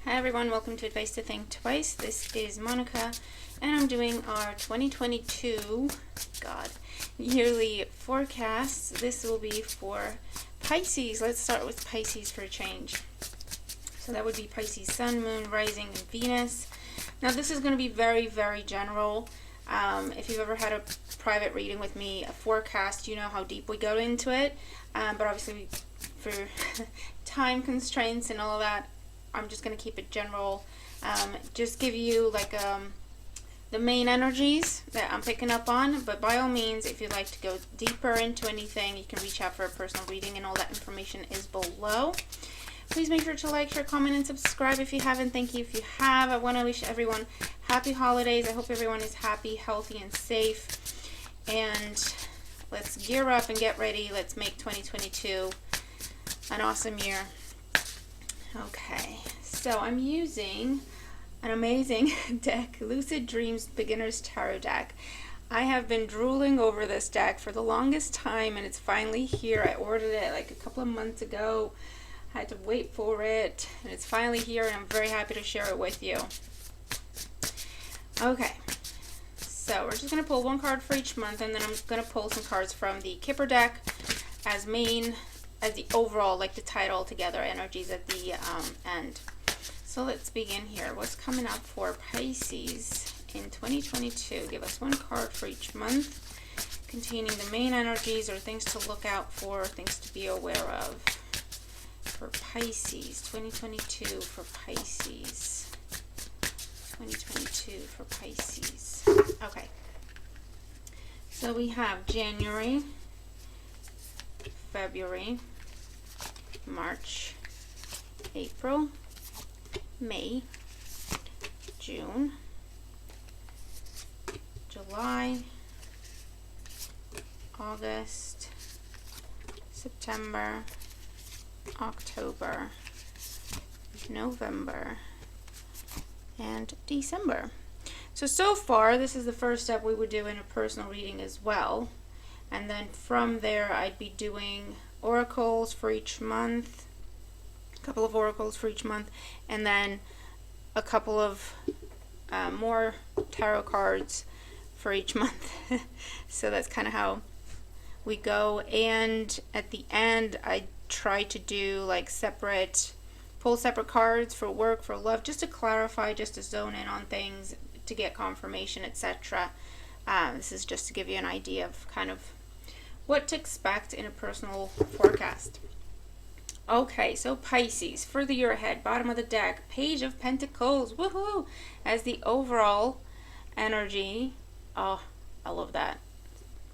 Hi everyone, welcome to Advice to Think Twice. This is Monica, and I'm doing our 2022, yearly forecasts. This will be for Pisces. Let's start with Pisces for a change. So that would be Pisces Sun, Moon, Rising, and Venus. Now this is going to be very, very general. If you've ever had a private reading with me, a forecast, you know how deep we go into it. But obviously for time constraints and all of that, I'm just going to keep it general, just give you like the main energies that I'm picking up on, but by all means, if you'd like to go deeper into anything, you can reach out for a personal reading, and all that information is below. Please make sure to like, share, comment, and subscribe if you haven't. Thank you if you have. I want to wish everyone happy holidays. I hope everyone is happy, healthy, and safe, and let's gear up and get ready. Let's make 2022 an awesome year. Okay, so I'm using an amazing deck, Lucid Dreams Beginner's Tarot deck. I have been drooling over this deck for the longest time, and it's finally here. I ordered it like a couple of months ago. I had to wait for it, and it's finally here, and I'm very happy to share it with you. Okay, so we're just going to pull one card for each month, and then I'm going to pull some cards from the Kipper deck as the overall, like the title together energies at the end. So let's begin here. What's coming up for Pisces in 2022? Give us one card for each month containing the main energies or things to look out for, things to be aware of for Pisces. 2022 for Pisces. 2022 for Pisces. Okay. So we have January, February, March, April, May, June, July, August, September, October, November, and December. So far, this is the first step we would do in a personal reading as well. And then from there, I'd be doing oracles for each month, a couple of oracles for each month, and then a couple of more tarot cards for each month. So that's kind of how we go. And at the end, I try to do like pull separate cards for work, for love, just to clarify, just to zone in on things, to get confirmation, etc. This is just to give you an idea of kind of what to expect in a personal forecast. Okay, so Pisces, for the year ahead, bottom of the deck, Page of Pentacles, woohoo, as the overall energy. Oh, I love that.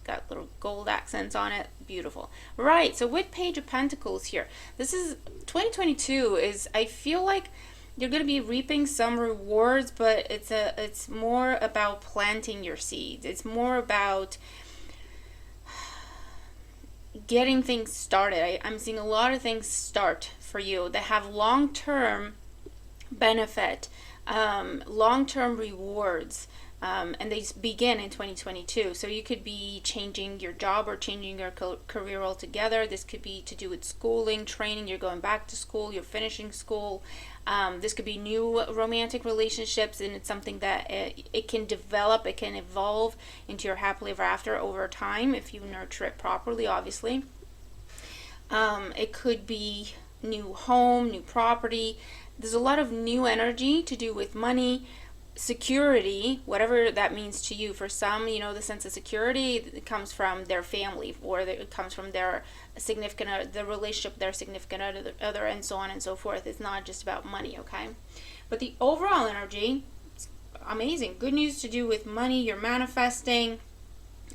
Got little gold accents on it, beautiful. Right, so with Page of Pentacles here, this is 2022 is, I feel like you're going to be reaping some rewards, but it's more about planting your seeds. It's more about getting things started. I'm seeing a lot of things start for you that have long-term benefit, long-term rewards, and they begin in 2022. So you could be changing your job or changing your career altogether. This could be to do with schooling, training. You're going back to school, you're finishing school. This could be new romantic relationships, and it's something that it can develop, it can evolve into your happily ever after over time if you nurture it properly, obviously. It could be new home, new property. There's a lot of new energy to do with money, security, whatever that means to you. For some, the sense of security, it comes from their family, or it comes from their significant the relationship with their significant other, and so on and so forth. It's not just about money, okay? But the overall energy, it's amazing. Good news to do with money. You're manifesting,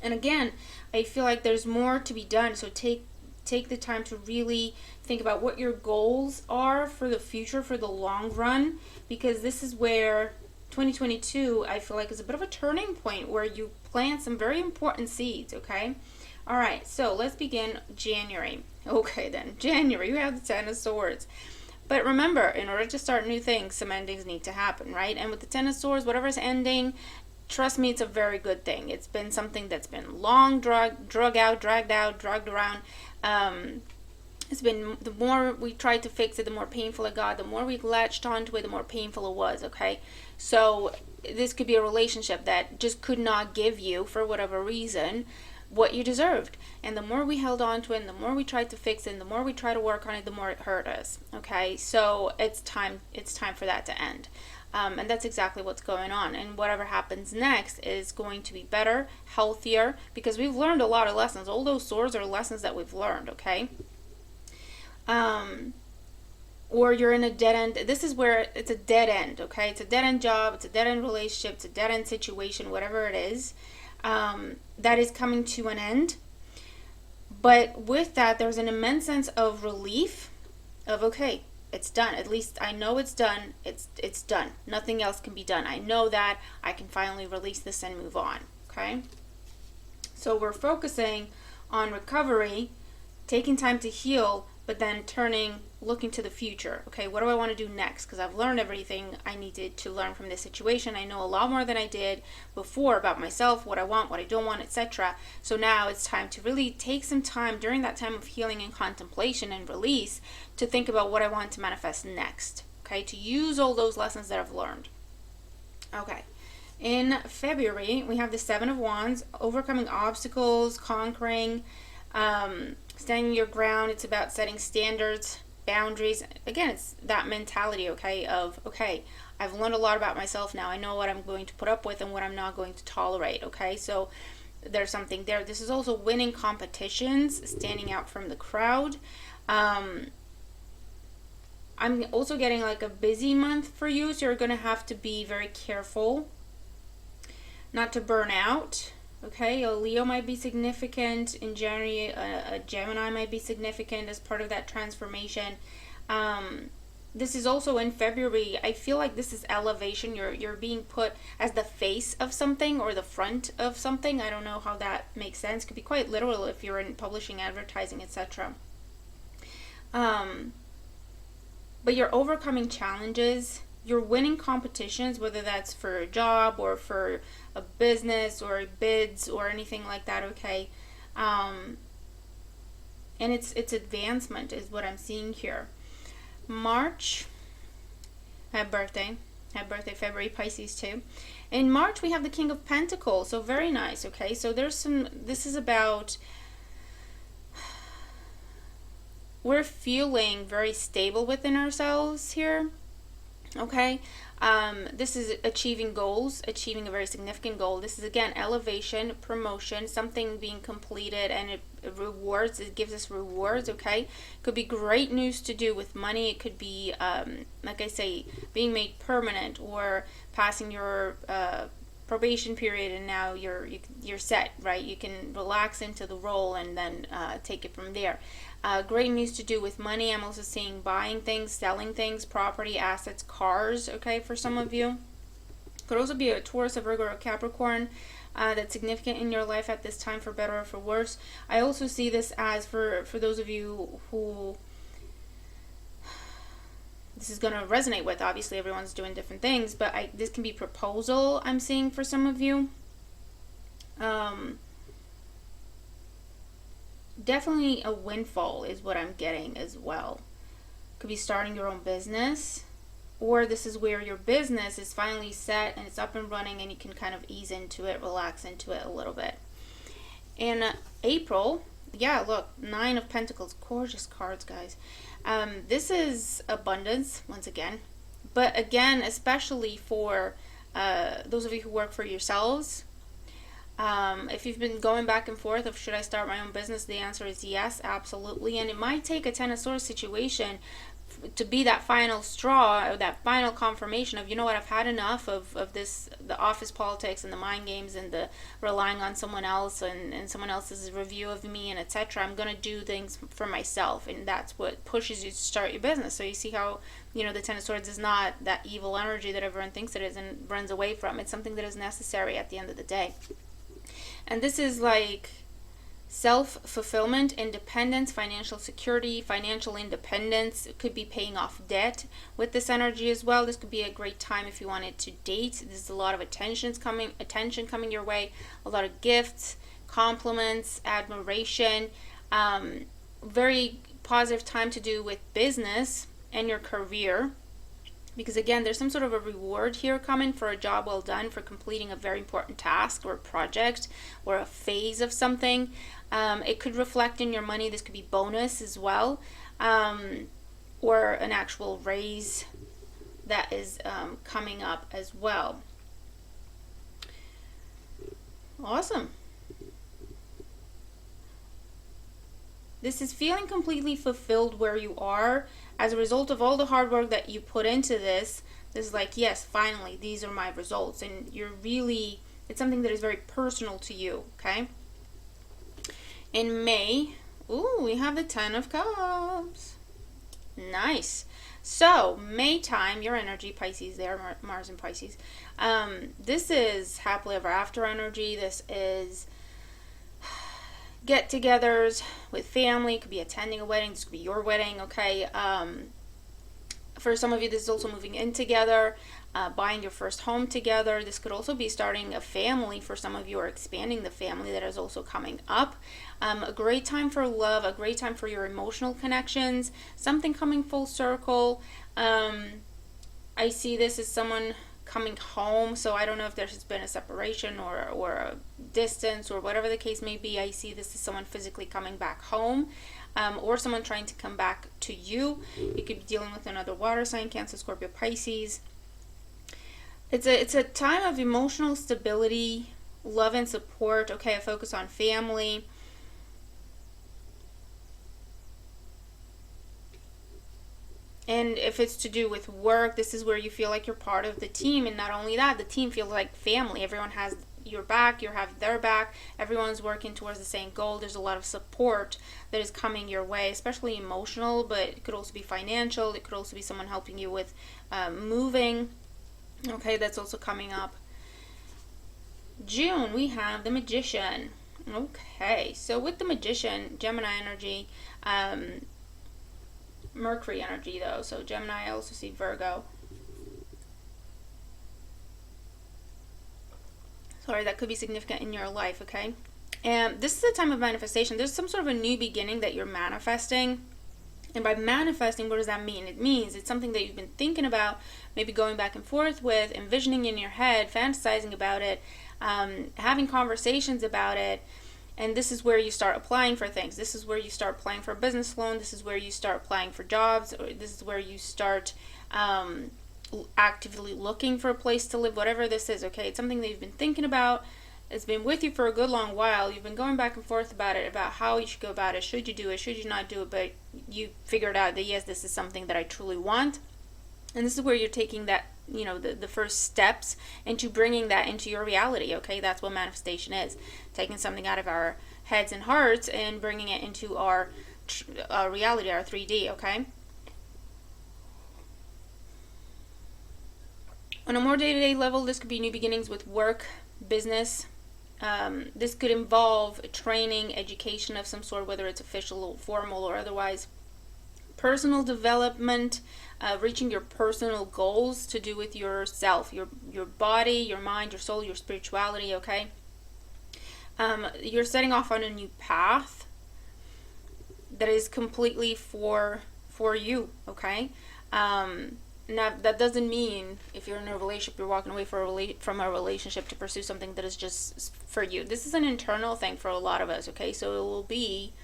and again, I feel like there's more to be done. So take the time to really think about what your goals are for the future, for the long run, because this is where 2022, I feel like, is a bit of a turning point where you plant some very important seeds, okay? All right, so let's begin January. Okay, then, January, you have the Ten of Swords. But remember, in order to start new things, some endings need to happen, right? And with the Ten of Swords, whatever's ending, trust me, it's a very good thing. It's been something that's been long dragged out, dragged around. It's been, the more we tried to fix it, the more painful it got. The more we latched onto it, the more painful it was, okay? So this could be a relationship that just could not give you, for whatever reason, what you deserved. And the more we held on to it, and the more we tried to fix it, and the more we try to work on it, the more it hurt us, okay? So it's time for that to end. And that's exactly what's going on. And whatever happens next is going to be better, healthier, because we've learned a lot of lessons. All those swords are lessons that we've learned, okay? Or you're in a dead end. This is where it's a dead end, okay? It's a dead end job, it's a dead end relationship, it's a dead end situation, whatever it is, that is coming to an end. But with that, there's an immense sense of relief of, okay, it's done. At least I know it's done. It's done. Nothing else can be done. I know that. I can finally release this and move on, okay? So we're focusing on recovery, taking time to heal, but then looking to the future. Okay, what do I want to do next? Because I've learned everything I needed to learn from this situation. I know a lot more than I did before about myself, what I want, what I don't want, etc. So now it's time to really take some time during that time of healing and contemplation and release to think about what I want to manifest next. Okay, to use all those lessons that I've learned. Okay. In February, we have the Seven of Wands, overcoming obstacles, conquering, standing your ground. It's about setting standards, boundaries. Again, it's that mentality, okay, of, okay, I've learned a lot about myself now. I know what I'm going to put up with and what I'm not going to tolerate, okay? So there's something there. This is also winning competitions, standing out from the crowd. I'm also getting like a busy month for you, so you're going to have to be very careful not to burn out. Okay, a Leo might be significant in January, a Gemini might be significant as part of that transformation. This is also in February. I feel like this is elevation. You're being put as the face of something or the front of something. I don't know how that makes sense. It could be quite literal if you're in publishing, advertising, etc. But you're overcoming challenges. You're winning competitions, whether that's for a job or for a business or bids or anything like that, okay? And it's advancement is what I'm seeing here. March, happy birthday February, Pisces too. In March we have the King of Pentacles, so very nice, okay? So this is about, we're feeling very stable within ourselves here. Okay, this is achieving goals, achieving a very significant goal. This is again elevation, promotion, something being completed, and it rewards. It gives us rewards. Okay, could be great news to do with money. It could be, like I say, being made permanent or passing your probation period, and now you're set, right? You can relax into the role and then take it from there. Great news to do with money. I'm also seeing buying things, selling things, property, assets, cars, okay, for some of you. Could also be a Taurus, a Virgo, or a Capricorn that's significant in your life at this time, for better or for worse. I also see this as for those of you who this is going to resonate with. Obviously, everyone's doing different things, but this can be proposal I'm seeing for some of you. Definitely a windfall is what I'm getting as well. Could be starting your own business, or this is where your business is finally set and it's up and running and you can kind of ease into it, relax into it a little bit. In April, yeah, look, Nine of Pentacles, gorgeous cards, guys. This is abundance once again, but again, especially for those of you who work for yourselves. If you've been going back and forth of should I start my own business, the answer is yes, absolutely. And it might take a Ten of Swords situation to be that final straw, or that final confirmation of, you know what, I've had enough of this, the office politics and the mind games and the relying on someone else and someone else's review of me and etc. I'm going to do things for myself, and that's what pushes you to start your business. So you see how, you know, the Ten of Swords is not that evil energy that everyone thinks it is and runs away from. It's something that is necessary at the end of the day. And this is like self-fulfillment, independence, financial security, financial independence. It could be paying off debt with this energy as well. This could be a great time if you wanted to date. There's a lot of attention coming your way, a lot of gifts, compliments, admiration, very positive time to do with business and your career, because again, there's some sort of a reward here coming for a job well done, for completing a very important task or project or a phase of something. It could reflect in your money. This could be bonus as well, or an actual raise that is coming up as well. Awesome. This is feeling completely fulfilled where you are as a result of all the hard work that you put into this. This is like, yes, finally, these are my results. And you're really, it's something that is very personal to you, okay? In May, ooh, we have the 10 of Cups. Nice. So, May time, your energy, Pisces there, Mars and Pisces. This is happily ever after energy. This is get-togethers with family. It could be attending a wedding. This could be your wedding, okay? For some of you, this is also moving in together, buying your first home together. This could also be starting a family for some of you, or expanding the family that is also coming up. A great time for love, a great time for your emotional connections, something coming full circle. I see this as someone coming home, so I don't know if there's been a separation or a distance or whatever the case may be. I see this as someone physically coming back home, or someone trying to come back to you. You could be dealing with another water sign, Cancer, Scorpio, Pisces. It's a time of emotional stability, love and support. Okay, a focus on family. And if it's to do with work, this is where you feel like you're part of the team. And not only that, the team feels like family. Everyone has your back, you have their back. Everyone's working towards the same goal. There's a lot of support that is coming your way, especially emotional, but it could also be financial. It could also be someone helping you with moving. Okay, that's also coming up. June, we have the Magician. Okay, so with the Magician, Gemini energy, Mercury energy though, so Gemini, I also see Virgo. Sorry, that could be significant in your life, okay? And this is a time of manifestation. There's some sort of a new beginning that you're manifesting. And by manifesting, what does that mean? It means it's something that you've been thinking about, maybe going back and forth with, envisioning in your head, fantasizing about it, having conversations about it. And this is where you start applying for things. This is where you start applying for a business loan. This is where you start applying for jobs. Or this is where you start actively looking for a place to live, whatever this is, okay? It's something that you've been thinking about. It's been with you for a good long while. You've been going back and forth about it, about how you should go about it. Should you do it? Should you not do it? But you figured out that, yes, this is something that I truly want. And this is where you're taking that, you know, the first steps into bringing that into your reality, okay? That's what manifestation is. Taking something out of our heads and hearts and bringing it into our reality, our 3D, okay? On a more day-to-day level, this could be new beginnings with work, business. This could involve training, education of some sort, whether it's official, formal, or otherwise. Personal development, reaching your personal goals to do with yourself, your body, your mind, your soul, your spirituality, okay? You're setting off on a new path that is completely for you, okay? Now, that doesn't mean if you're in a relationship, you're walking away from a relationship to pursue something that is just for you. This is an internal thing for a lot of us, okay? So it will be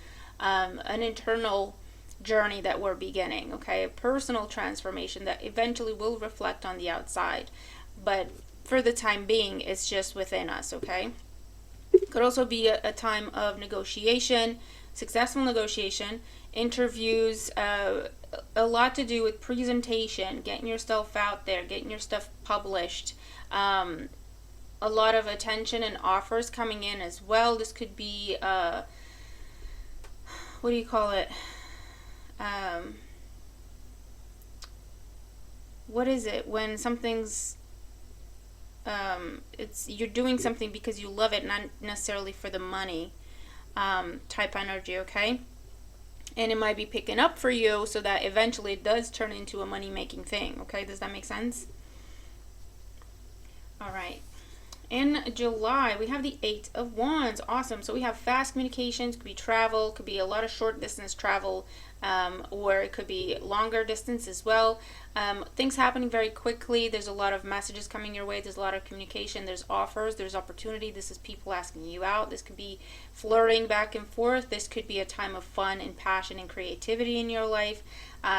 an internal journey that we're beginning, okay? A personal transformation that eventually will reflect on the outside. But for the time being, it's just within us, okay? Could also be a time of negotiation, successful negotiation, interviews, a lot to do with presentation, getting yourself out there, getting your stuff published, a lot of attention and offers coming in as well. This could be, what do you call it? What is it when something's it's you're doing something because you love it, not necessarily for the money, type energy, okay? And it might be picking up for you so that eventually it does turn into a money-making thing, okay? Does that make sense? All right. In July, we have the Eight of Wands. Awesome. So we have fast communications, could be travel, could be a lot of short distance travel, or it could be longer distance as well. Things happening very quickly. There's a lot of messages coming your way. There's a lot of communication. There's offers. There's opportunity. This is people asking you out. This could be flirting back and forth. This could be a time of fun and passion and creativity in your life.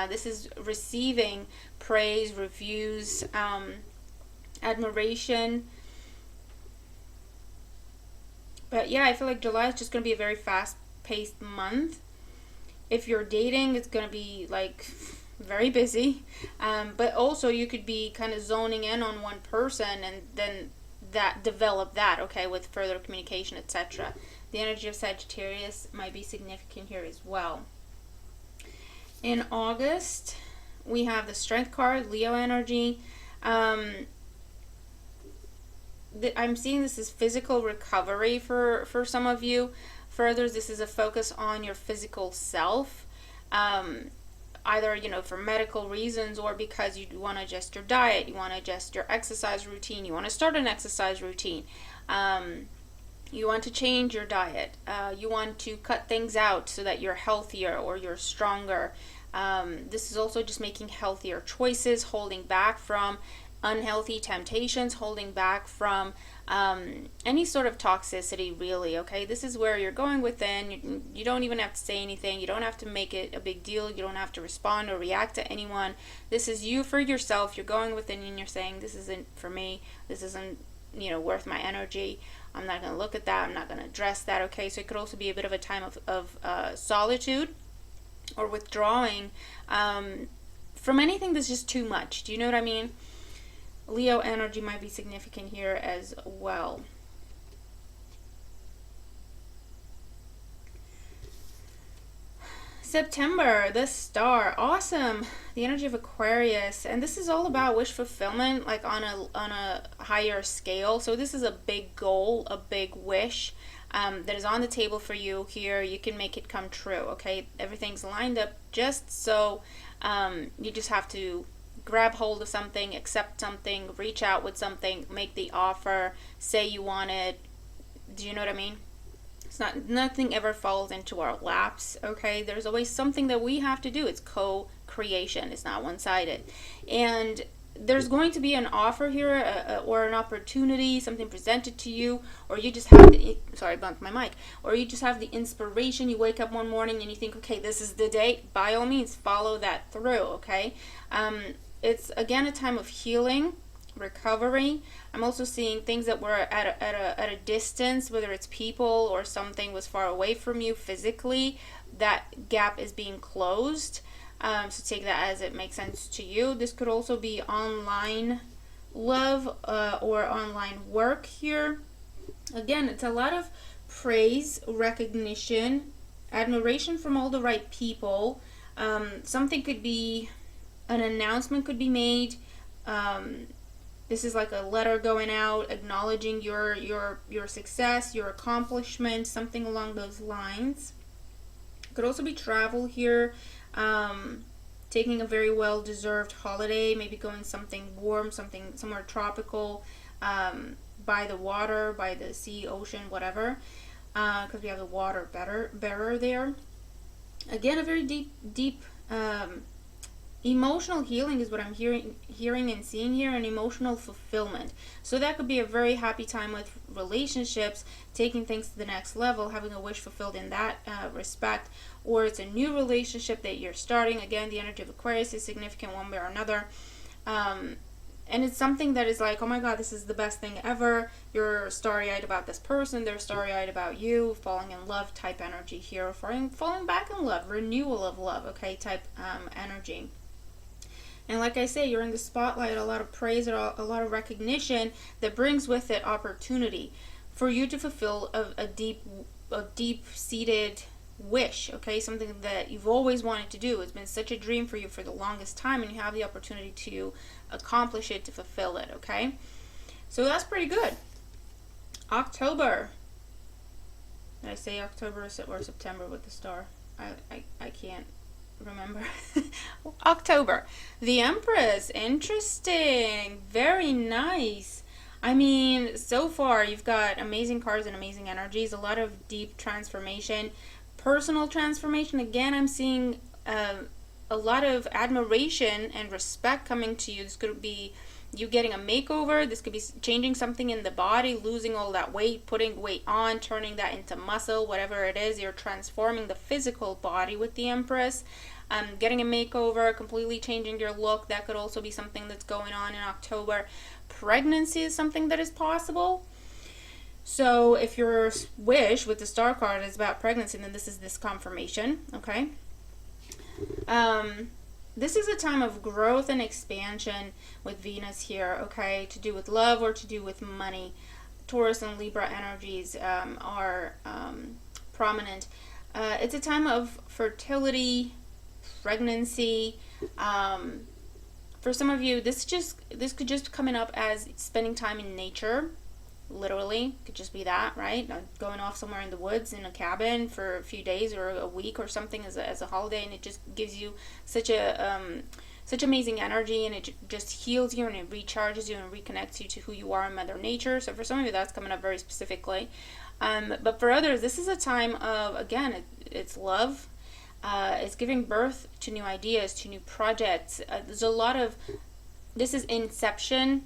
This is receiving praise, reviews, admiration. But yeah, I feel like July is just going to be a very fast-paced month. If you're dating, it's going to be like very busy. But also you could be kind of zoning in on one person and then develop that, okay, with further communication, etc. The energy of Sagittarius might be significant here as well. In August, we have the Strength card, Leo energy. I'm seeing this as physical recovery for some of you. For others, this is a focus on your physical self, either, you know, for medical reasons or because you want to adjust your diet, you want to adjust your exercise routine, you want to start an exercise routine, you want to change your diet, you want to cut things out so that you're healthier or you're stronger. This is also just making healthier choices, holding back from unhealthy temptations, holding back from any sort of toxicity, really, okay? This is where you're going within. You don't even have to say anything. You don't have to make it a big deal. You don't have to respond or react to anyone. This is you for yourself. You're going within and you're saying, this isn't for me. This isn't, you know, worth my energy. I'm not going to look at that. I'm not going to address that, okay? So it could also be a bit of a time of solitude or withdrawing from anything that's just too much. Do you know what I mean? Leo energy might be significant here as well. September, the Star, awesome. The energy of Aquarius, and this is all about wish fulfillment, like on a higher scale. So this is a big goal, a big wish that is on the table for you here. You can make it come true, okay? Everything's lined up just so you just have to grab hold of something, accept something, reach out with something, make the offer, say you want it. Do you know what I mean? It's not, nothing ever falls into our laps, okay? There's always something that we have to do. It's co-creation. It's not one-sided. And there's going to be an offer here, or an opportunity, something presented to you, or you just have the, sorry, I bumped my mic, or you just have the inspiration. You wake up one morning and you think, okay, this is the day. By all means, follow that through, okay? It's, again, a time of healing, recovery. I'm also seeing things that were at a distance, whether it's people or something was far away from you physically. That gap is being closed. So take that as it makes sense to you. This could also be online love or online work here. Again, it's a lot of praise, recognition, admiration from all the right people. Something could be, an announcement could be made. This is like a letter going out acknowledging your success, your accomplishment, something along those lines. Could also be travel here, taking a very well-deserved holiday, maybe going something warm, somewhere tropical, by the water, by the sea, ocean, whatever, because we have the water bearer there. Again, a very deep emotional healing is what I'm hearing and seeing here, and emotional fulfillment. So that could be a very happy time with relationships, taking things to the next level, having a wish fulfilled in that respect, or it's a new relationship that you're starting. Again, the energy of Aquarius is significant one way or another. And it's something that is like, oh my God, this is the best thing ever. You're starry-eyed about this person. They're starry-eyed about you. Falling in love type energy here. Falling back in love. Renewal of love, okay, type energy. And like I say, you're in the spotlight, a lot of praise, a lot of recognition that brings with it opportunity for you to fulfill a deep-seated wish, okay? Something that you've always wanted to do. It's been such a dream for you for the longest time, and you have the opportunity to accomplish it, to fulfill it, okay? So that's pretty good. October. Did I say October or September with the star? I can't remember. October. The Empress. Interesting. Very nice. I mean, so far you've got amazing cards and amazing energies, a lot of deep transformation, personal transformation. Again, I'm seeing a lot of admiration and respect coming to you. This could be you getting a makeover. This could be changing something in the body, losing all that weight, putting weight on, turning that into muscle, whatever it is. You're transforming the physical body with the Empress. Getting a makeover, completely changing your look. That could also be something that's going on in October. Pregnancy is something that is possible. So if your wish with the star card is about pregnancy, then this is this confirmation, okay? This is a time of growth and expansion with Venus here, okay? To do with love or to do with money. Taurus and Libra energies are prominent. It's a time of fertility, pregnancy. For some of you, this could just coming up as spending time in nature. Literally, could just be that, right? Going off somewhere in the woods in a cabin for a few days or a week or something as a holiday, and it just gives you such amazing energy, and it just heals you and it recharges you and reconnects you to who you are in Mother Nature. So for some of you, that's coming up very specifically. But for others, this is a time of, again, it's love. It's giving birth to new ideas, to new projects. There's a lot of, this is inception.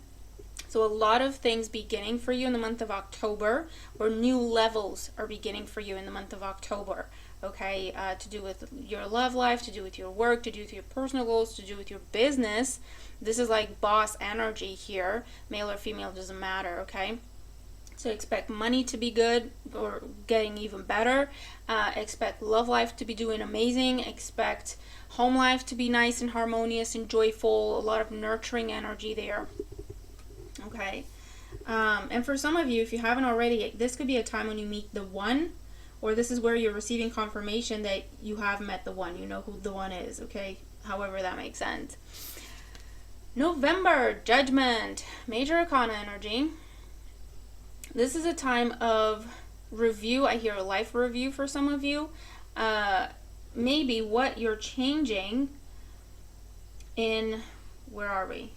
So a lot of things beginning for you in the month of October, or new levels are beginning for you in the month of October. Okay, to do with your love life, to do with your work, to do with your personal goals, to do with your business. This is like boss energy here. Male or female, doesn't matter, okay? So expect money to be good or getting even better. Expect love life to be doing amazing. Expect home life to be nice and harmonious and joyful. A lot of nurturing energy there. Okay. And for some of you, if you haven't already, this could be a time when you meet the one, or this is where you're receiving confirmation that you have met the one. You know who the one is, okay? However that makes sense. November, Judgment, Major Arcana energy. This is a time of review. I hear a life review for some of you. Maybe what you're changing in, where are we?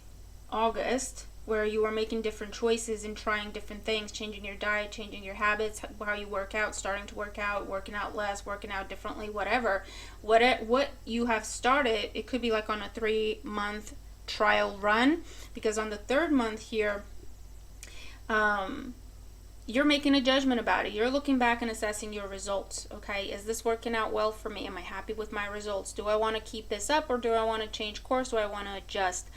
August, where you are making different choices and trying different things, changing your diet, changing your habits, how you work out, starting to work out, working out less, working out differently, whatever. What you have started, it could be like on a 3-month trial run, because on the 3rd month here, you're making a judgment about it. You're looking back and assessing your results, okay? Is this working out well for me? Am I happy with my results? Do I want to keep this up, or do I want to change course? Do I want to adjust?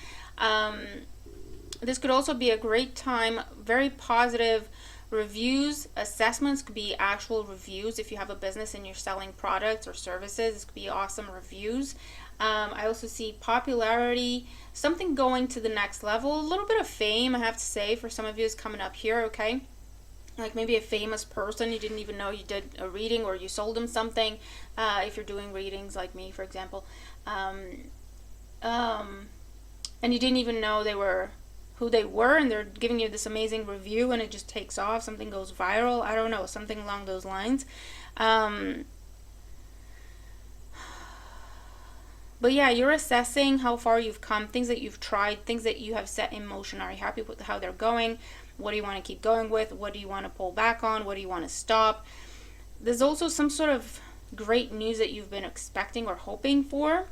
This could also be a great time, very positive reviews, assessments. Could be actual reviews if you have a business and you're selling products or services. This could be awesome reviews. I also see popularity, something going to the next level. A little bit of fame, I have to say, for some of you is coming up here, okay? Like maybe a famous person you didn't even know you did a reading, or you sold them something, if you're doing readings like me, for example. And you didn't even know who they were, and they're giving you this amazing review, and it just takes off. Something goes viral. I don't know, something along those lines. But yeah, you're assessing how far you've come, things that you've tried, things that you have set in motion. Are you happy with how they're going? What do you want to keep going with? What do you want to pull back on? What do you want to stop? There's also some sort of great news that you've been expecting or hoping for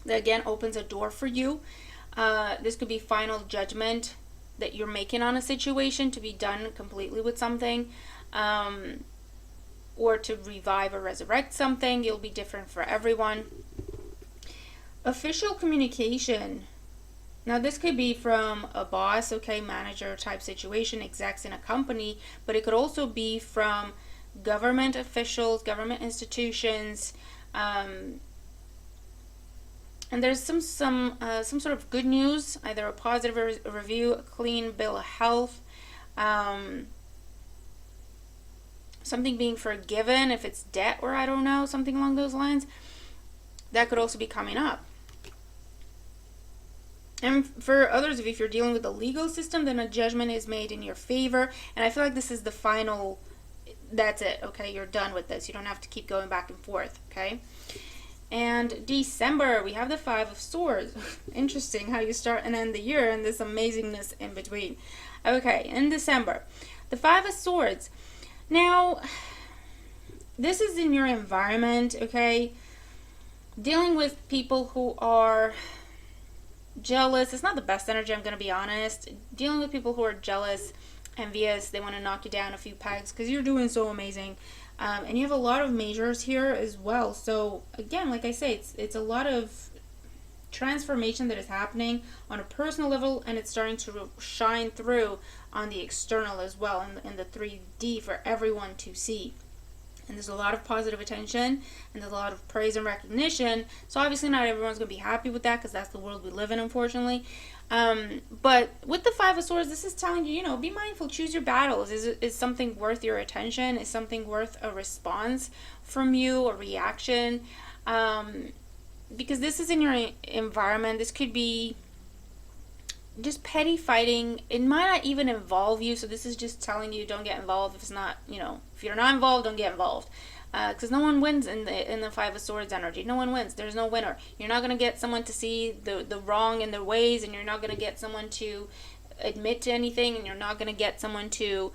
that, again, opens a door for you. This could be final judgment that you're making on a situation to be done completely with something, or to revive or resurrect something. It'll be different for everyone. Official communication. Now this could be from a boss, okay, manager type situation, execs in a company, but it could also be from government officials, government institutions, and there's some sort of good news, either a positive review, a clean bill of health, something being forgiven if it's debt, or I don't know, something along those lines. That could also be coming up. And for others of you, if you're dealing with the legal system, then a judgment is made in your favor. And I feel like this is the final, that's it, okay? You're done with this. You don't have to keep going back and forth, okay? And December, we have the Five of Swords. Interesting how you start and end the year and this amazingness in between. Okay, in December, the Five of Swords. Now, this is in your environment, okay? Dealing with people who are jealous. It's not the best energy, I'm going to be honest. Dealing with people who are jealous, envious, they want to knock you down a few pegs because you're doing so amazing. And you have a lot of majors here as well. So again, like I say, it's a lot of transformation that is happening on a personal level, and it's starting to shine through on the external as well, in the 3D for everyone to see. And there's a lot of positive attention, and there's a lot of praise and recognition. So obviously not everyone's going to be happy with that, because that's the world we live in, unfortunately. But with the Five of Swords, this is telling you, be mindful, choose your battles. Is something worth your attention? Is something worth a response from you, a reaction? Because this is in your environment. This could be just petty fighting. It might not even involve you, so this is just telling you don't get involved. If it's not, if you're not involved, don't get involved, because no one wins in the Five of Swords energy. No one wins. There's no winner. You're not going to get someone to see the wrong in their ways, and you're not going to get someone to admit to anything, and you're not going to get someone to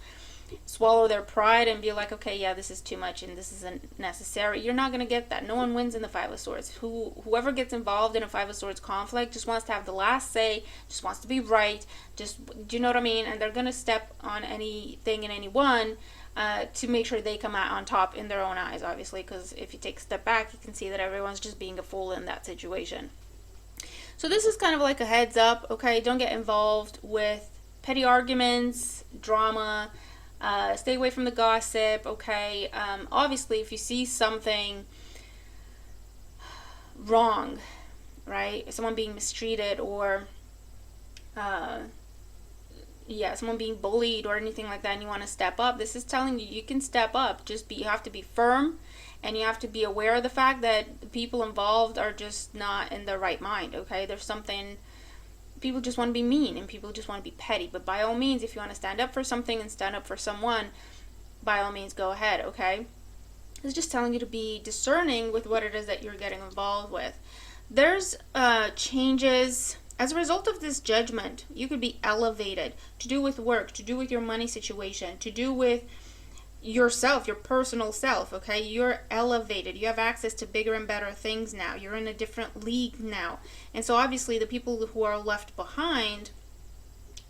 swallow their pride and be like, okay, yeah, this is too much and this isn't necessary. You're not going to get that. No one wins in the Five of Swords. Whoever gets involved in a Five of Swords conflict just wants to have the last say, just wants to be right, do you know what I mean? And they're going to step on anything and anyone to make sure they come out on top in their own eyes, obviously, because if you take a step back, you can see that everyone's just being a fool in that situation. So this is kind of like a heads up, okay? Don't get involved with petty arguments, drama. Stay away from the gossip, okay? Obviously, if you see something wrong, right? Someone being mistreated, or someone being bullied or anything like that, and you want to step up, this is telling you can step up. You have to be firm, and you have to be aware of the fact that the people involved are just not in their right mind, okay? There's something. People just want to be mean, and people just want to be petty. But by all means, if you want to stand up for something and stand up for someone, by all means, go ahead, okay? It's just telling you to be discerning with what it is that you're getting involved with. There's changes. As a result of this judgment, you could be elevated to do with work, to do with your money situation, to do with yourself, your personal self, okay? You're elevated. You have access to bigger and better things now. You're in a different league now. And so obviously the people who are left behind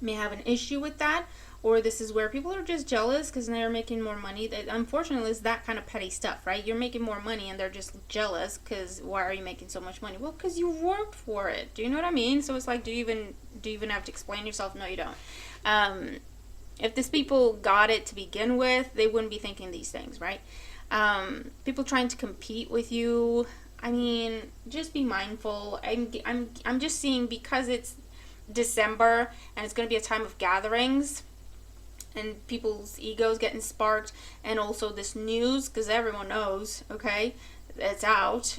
may have an issue with that, or this is where people are just jealous because they're making more money. That, unfortunately, is that kind of petty stuff, right? You're making more money and they're just jealous because why are you making so much money? Well, because you worked for it. Do you know what I mean? So it's like, do you even have to explain yourself? No, you don't. If these people got it to begin with, they wouldn't be thinking these things, right? People trying to compete with you. I mean, just be mindful. I'm just seeing, because it's December and it's going to be a time of gatherings and people's egos getting sparked, and also this news, because everyone knows, okay, it's out,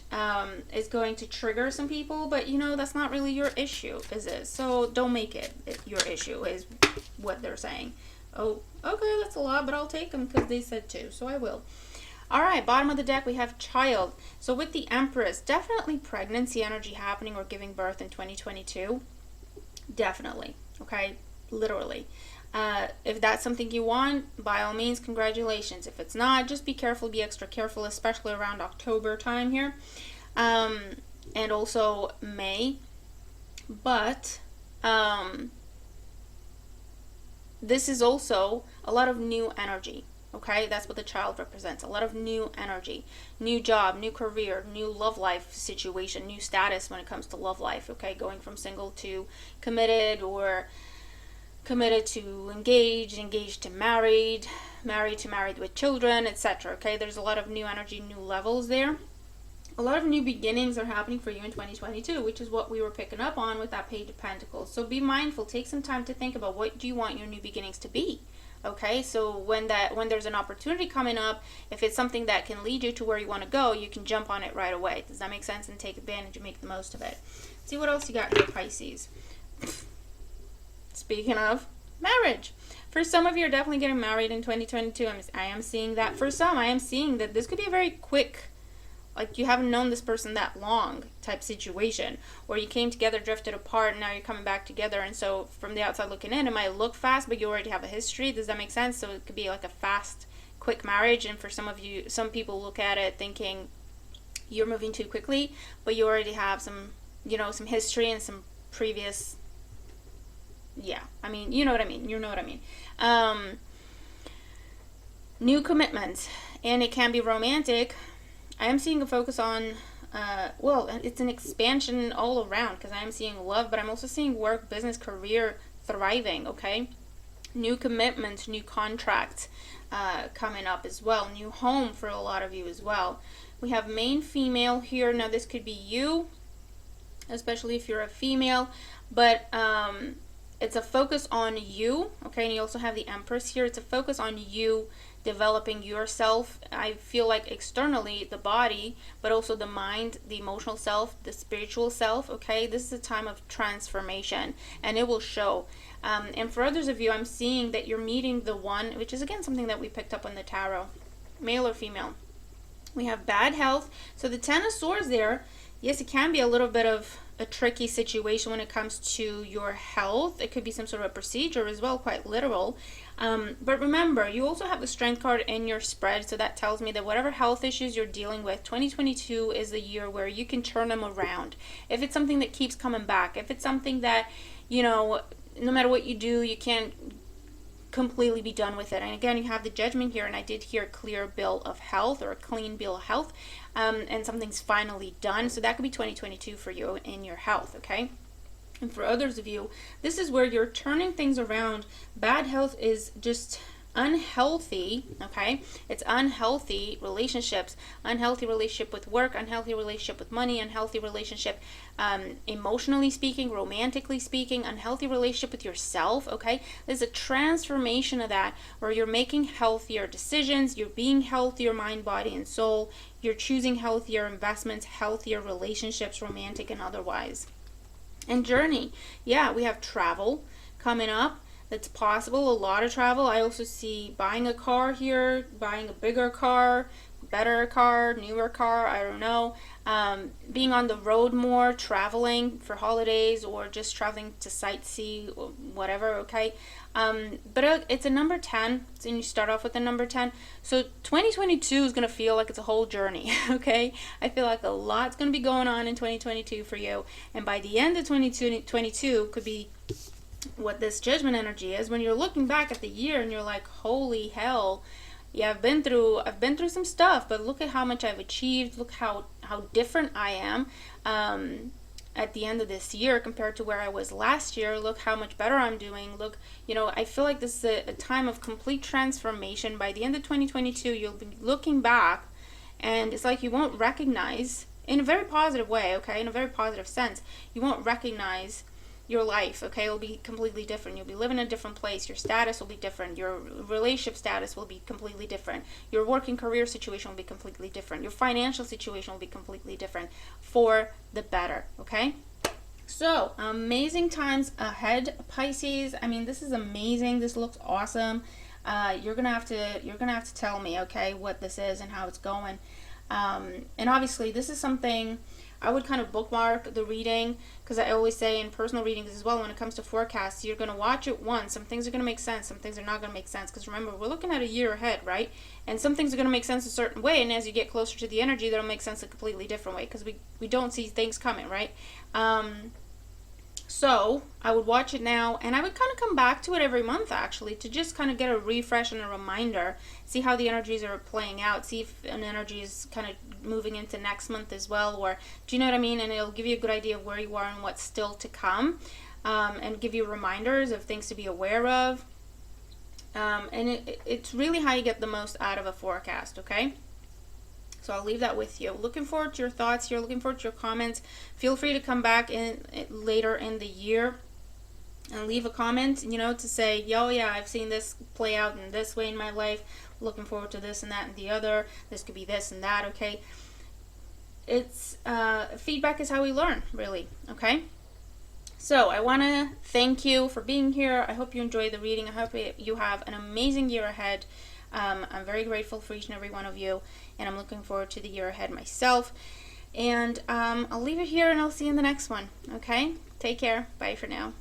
is going to trigger some people, but that's not really your issue, is it? So don't make it your issue, is what they're saying. Oh, okay, that's a lot, but I'll take them because they said to, so I will. All right, bottom of the deck, we have child. So with the Empress, definitely pregnancy energy happening or giving birth in 2022. Definitely, okay, literally. If that's something you want, by all means, congratulations. If it's not, just be careful, be extra careful, especially around October time here, and also May. But this is also a lot of new energy, okay? That's what the child represents. A lot of new energy, new job, new career, new love life situation, new status when it comes to love life, okay? Going from single to committed, or committed to engaged to married, married to married with children, etc. Okay, there's a lot of new energy, new levels there. A lot of new beginnings are happening for you in 2022, which is what we were picking up on with that Page of Pentacles. So be mindful, take some time to think about what do you want your new beginnings to be. Okay, so when there's an opportunity coming up, if it's something that can lead you to where you want to go, you can jump on it right away. Does that make sense? And take advantage and make the most of it. See what else you got here, Pisces. Speaking of marriage, for some of you are definitely getting married in 2022. I am seeing that. For some, I am seeing that this could be a very quick like you haven't known this person that long type situation, or you came together, drifted apart, and now you're coming back together. And so from the outside looking in, it might look fast, but you already have a history. Does that make sense? So it could be like a fast, quick marriage, and for some people look at it thinking you're moving too quickly, but you already have some, some history and some previous, yeah, I mean, you know what I mean. New commitments, and it can be romantic. I am seeing a focus on, it's an expansion all around, because I am seeing love, but I'm also seeing work, business, career thriving, okay? New commitments, new contracts coming up as well. New home for a lot of you as well. We have main female here. Now this could be you, especially if you're a female, but it's a focus on you, okay? And you also have the Empress here. It's a focus on you developing yourself. I feel like externally, the body, but also the mind, the emotional self, the spiritual self, okay? This is a time of transformation, and it will show. And for others of you, I'm seeing that you're meeting the one, which is again something that we picked up on the tarot, male or female. We have bad health. So the Ten of Swords there, yes, it can be a little bit of a tricky situation when it comes to your health. It could be some sort of a procedure as well, quite literal. But remember, you also have the Strength card in your spread, so that tells me that whatever health issues you're dealing with, 2022 is the year where you can turn them around. If it's something that keeps coming back, if it's something that, no matter what you do, you can't completely be done with it. And again, you have the Judgment here, and I did hear a clear bill of health, or a clean bill of health, and something's finally done. So that could be 2022 for you in your health, okay? And for others of you, this is where you're turning things around. Bad health is just unhealthy, okay? It's unhealthy relationships, unhealthy relationship with work, unhealthy relationship with money, unhealthy relationship emotionally speaking, romantically speaking, unhealthy relationship with yourself, okay? There's a transformation of that where you're making healthier decisions, you're being healthier mind, body, and soul, you're choosing healthier investments, healthier relationships, romantic and otherwise. And journey, yeah, we have travel coming up. That's possible, a lot of travel. I also see buying a car here, buying a bigger car, better car, newer car, I don't know. Being on the road more, traveling for holidays, or just traveling to sightsee, or whatever, okay? But it's a number 10, and you start off with the number 10. So 2022 is going to feel like it's a whole journey, okay? I feel like a lot's going to be going on in 2022 for you. And by the end of 2022 could be what this Judgment energy is, when you're looking back at the year and you're like, holy hell, yeah, I've been through some stuff, but look at how much I've achieved. Look how different I am at the end of this year compared to where I was last year. Look how much better I'm doing. Look, I feel like this is a time of complete transformation. By the end of 2022, you'll be looking back, and it's like you won't recognize, in a very positive way, okay, in a very positive sense, you won't recognize your life, okay? It'll be completely different. You'll be living in a different place. Your status will be different. Your relationship status will be completely different. Your working career situation will be completely different. Your financial situation will be completely different for the better, okay? So, amazing times ahead, Pisces. I mean, this is amazing. This looks awesome. You're gonna have to tell me, okay, what this is and how it's going. And obviously, this is something I would kind of bookmark the reading, because I always say in personal readings as well, when it comes to forecasts, you're going to watch it once. Some things are going to make sense, some things are not going to make sense, because remember, we're looking at a year ahead, right? And some things are going to make sense a certain way, and as you get closer to the energy, that'll make sense a completely different way, because we don't see things coming, right? So I would watch it now, and I would kind of come back to it every month, actually, to just kind of get a refresh and a reminder, see how the energies are playing out, see if an energy is kind of moving into next month as well, or do you know what I mean? And it'll give you a good idea of where you are and what's still to come, and give you reminders of things to be aware of. And it's really how you get the most out of a forecast, okay? So I'll leave that with you. Looking forward to your thoughts here. Looking forward to your comments. Feel free to come back in later in the year and leave a comment, to say, yo, yeah, I've seen this play out in this way in my life. Looking forward to this and that and the other. This could be this and that, okay? It's feedback is how we learn, really, okay? So I want to thank you for being here. I hope you enjoyed the reading. I hope you have an amazing year ahead. I'm very grateful for each and every one of you, and I'm looking forward to the year ahead myself. And I'll leave it here, and I'll see you in the next one. Okay? Take care. Bye for now.